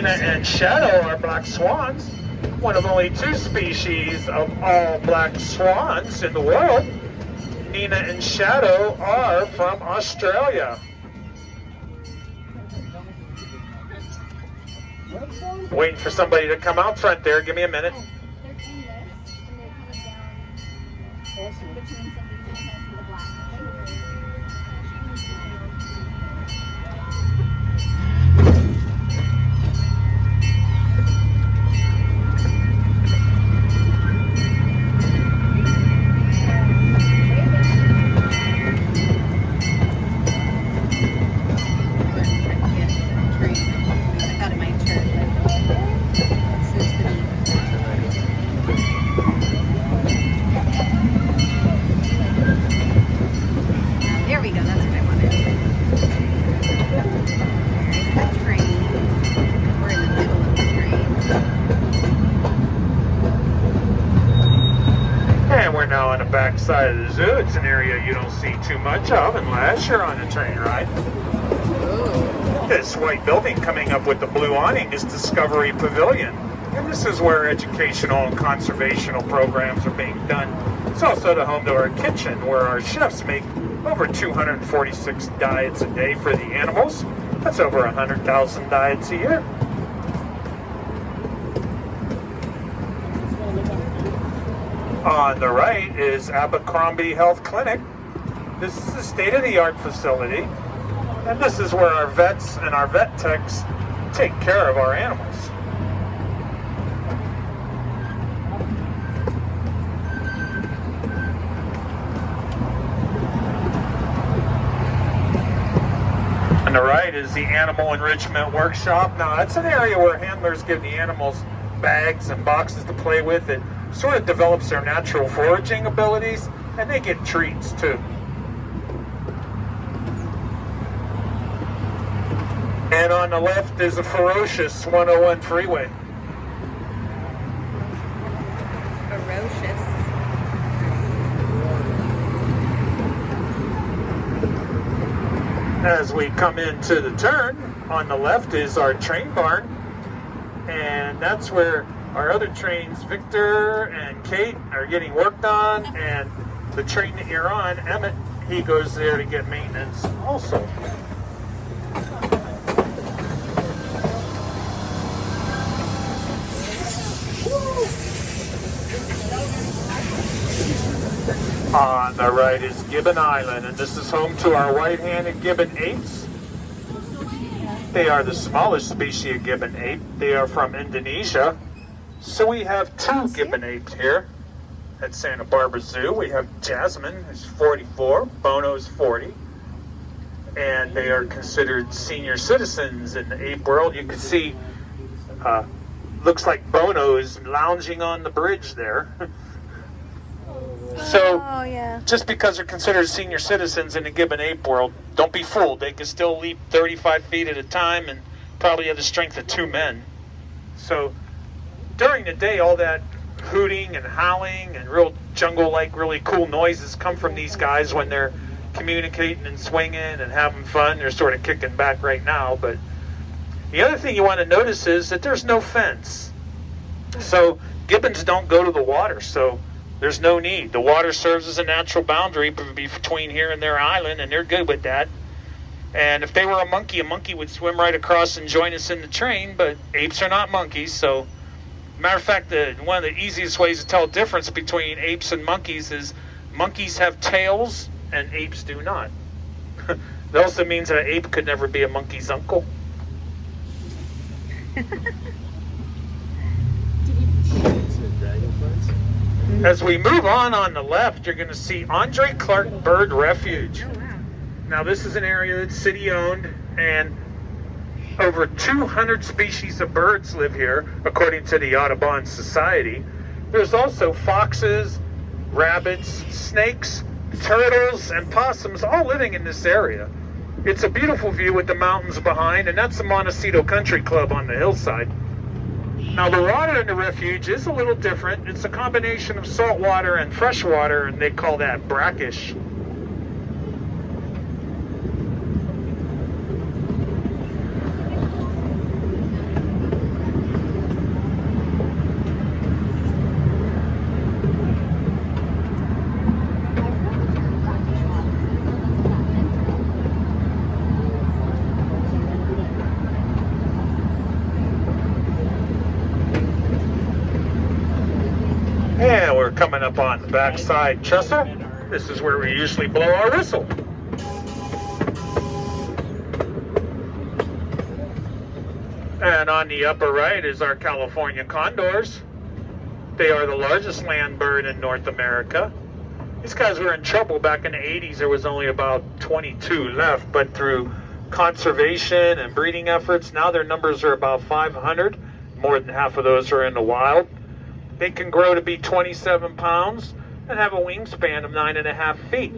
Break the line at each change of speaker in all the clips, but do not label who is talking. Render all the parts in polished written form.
Nina and Shadow are black swans, one of only 2 species of all black swans in the world. Nina and Shadow are from Australia. Waiting for somebody to come out front there. Give me a minute.
They're in this, and they're coming down between some of the and the black. There we go, that's what I wanted. There's the train. We're in the middle of the train.
And we're now on the back side of the zoo. It's an area you don't see too much of unless you're on a train ride.
Ooh.
This white building coming up with the blue awning is Discovery Pavilion. And this is where educational and conservational programs are being done. It's also the home to our kitchen, where our chefs make over 246 diets a day for the animals. That's over 100,000 diets a year. On the right is Abercrombie Health Clinic. This is a state-of-the-art facility, and this is where our vets and our vet techs take care of our animals. On the right is the Animal Enrichment Workshop. Now, that's an area where handlers give the animals bags and boxes to play with. It sort of develops their natural foraging abilities, and they get treats too. And on the left is a ferocious 101 freeway.
Ferocious.
As we come into the turn, on the left is our train barn, and that's where our other trains, Victor and Kate, are getting worked on, and the train that you're on, Emmett, he goes there to get maintenance also. On the right is Gibbon Island, and this is home to our white-handed gibbon apes. They are the smallest species of gibbon ape. They are from Indonesia. So we have 2 gibbon apes here at Santa Barbara Zoo. We have Jasmine, who's 44, Bono is 40, and they are considered senior citizens in the ape world. You can see, looks like Bono is lounging on the bridge there. So, just because they're considered senior citizens in the gibbon ape world, don't be fooled. They can still leap 35 feet at a time and probably have the strength of 2 men. So, during the day, all that hooting and howling and real jungle-like, really cool noises come from these guys when they're communicating and swinging and having fun. They're sort of kicking back right now. But the other thing you want to notice is that there's no fence. So, gibbons don't go to the water. So, there's no need. The water serves as a natural boundary between here and their island, and they're good with that. And if they were a monkey would swim right across and join us in the train, but apes are not monkeys. So, matter of fact, one of the easiest ways to tell the difference between apes and monkeys is monkeys have tails and apes do not. That also means that an ape could never be a monkey's uncle. As we move on the left, you're going to see Andre Clark Bird Refuge. Now, this is an area that's city-owned, and over 200 species of birds live here, according to the Audubon Society. There's also foxes, rabbits, snakes, turtles, and possums all living in this area. It's a beautiful view with the mountains behind, and that's the Montecito Country Club on the hillside. Now, the water in the refuge is a little different. It's a combination of salt water and fresh water, and they call that brackish. up on the backside trestle, this is where we usually blow our whistle. And on the upper right is our California condors. They are the largest land bird in North America. These guys were in trouble back in the 80s. There was only about 22 left, but through conservation and breeding efforts, now their numbers are about 500. More than half of those are in the wild. They can grow to be 27 pounds and have a wingspan of 9.5 feet.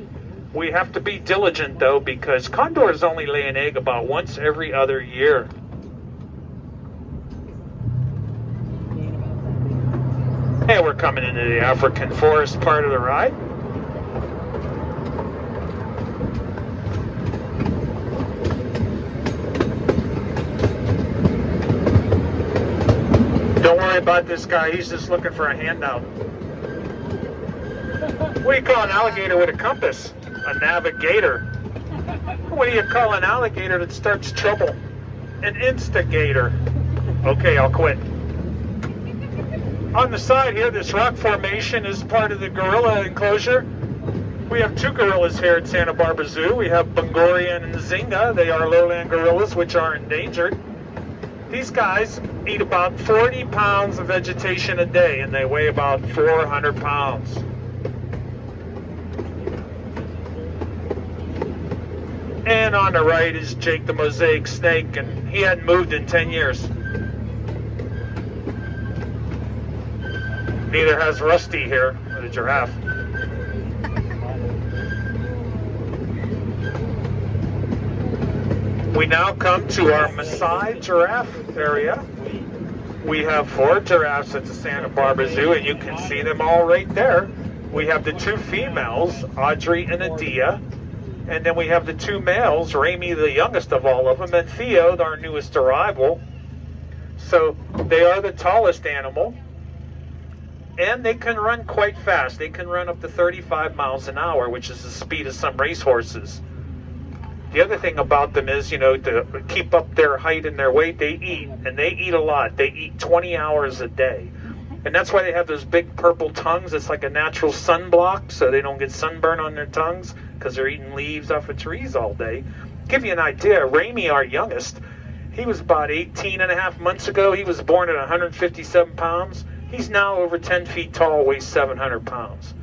We have to be diligent though, because condors only lay an egg about once every other year. And we're coming into the African forest part of the ride. Don't worry about this guy, he's just looking for a handout. What do you call an alligator with a compass? A navigator. What do you call an alligator that starts trouble? An instigator. Okay, I'll quit. On the side here, this rock formation is part of the gorilla enclosure. We have two gorillas here at Santa Barbara Zoo. We have Bungorian and Zinga. They are lowland gorillas, which are endangered. These guys eat about 40 pounds of vegetation a day, and they weigh about 400 pounds. And on the right is Jake the mosaic snake, and he hadn't moved in 10 years. Neither has Rusty here, the giraffe. We now come to our Maasai giraffe area. We have 4 giraffes at the Santa Barbara Zoo, and you can see them all right there. We have the 2 females, Audrey and Adia, and then we have the 2 males, Remy, the youngest of all of them, and Theo, our newest arrival. So they are the tallest animal. And they can run quite fast. They can run up to 35 miles an hour, which is the speed of some racehorses. The other thing about them is, you know, to keep up their height and their weight, they eat, and they eat a lot. They eat 20 hours a day. And that's why they have those big purple tongues. It's like a natural sunblock, so they don't get sunburn on their tongues, because they're eating leaves off of trees all day. Give you an idea, Ramy, our youngest, he was about 18 and a half months ago. He was born at 157 pounds. He's now over 10 feet tall, weighs 700 pounds.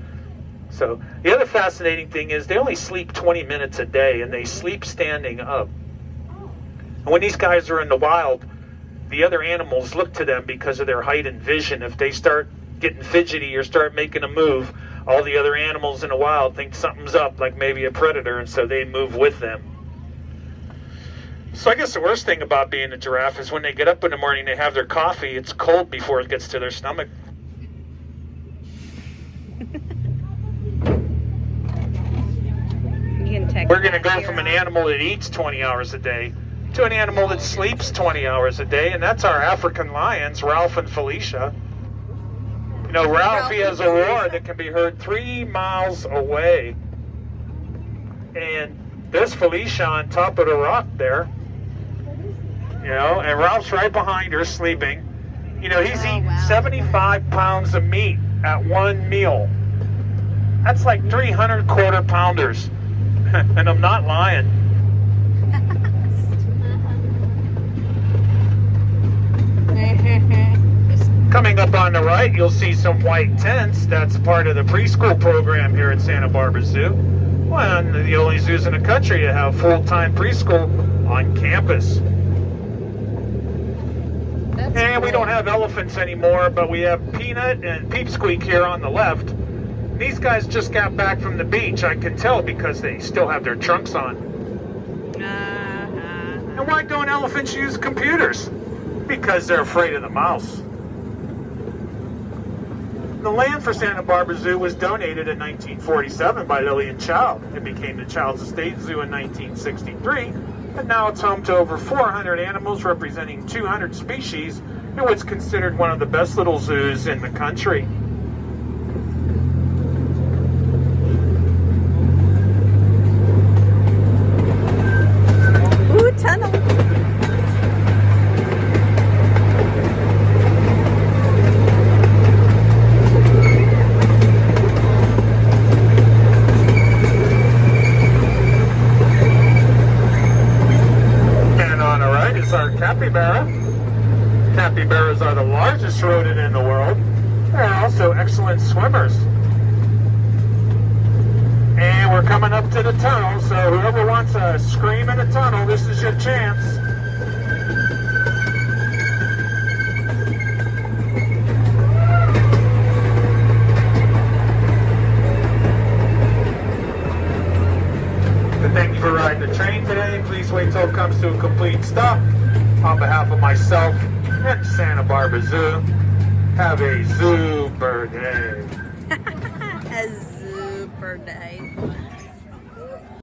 So the other fascinating thing is they only sleep 20 minutes a day, and they sleep standing up. And when these guys are in the wild, the other animals look to them because of their height and vision. If they start getting fidgety or start making a move, all the other animals in the wild think something's up, like maybe a predator, and so they move with them. So I guess the worst thing about being a giraffe is when they get up in the morning, they have their coffee, it's cold before it gets to their stomach. We're going to go from an animal that eats 20 hours a day to an animal that sleeps 20 hours a day, and that's our African lions, Ralph and Felicia. You know, Ralph, he has a roar that can be heard 3 miles away. And there's Felicia on top of the rock there. You know, and Ralph's right behind her sleeping. You know, he's eating 75 pounds of meat at one meal. That's like 300 quarter pounders. And I'm not lying. Coming up on the right, you'll see some white tents. That's part of the preschool program here at Santa Barbara Zoo. One of the only zoos in the country to have full-time preschool on campus. And we don't have elephants anymore, but we have Peanut and Peepsqueak here on the left. These guys just got back from the beach. I can tell because they still have their trunks on. And why don't elephants use computers? Because they're afraid of the mouse. The land for Santa Barbara Zoo was donated in 1947 by Lillian Child. It became the Child's Estate Zoo in 1963. And now it's home to over 400 animals representing 200 species in what's considered one of the best little zoos in the country.
Ooh, tunnel.
Capybaras are the largest rodent in the world. They're also excellent swimmers. And we're coming up to the tunnel, so whoever wants to scream in the tunnel, this is your chance. But thank you for riding the train today. Please wait till it comes to a complete stop. On behalf of myself and Santa Barbara Zoo, have a super day.
A super day.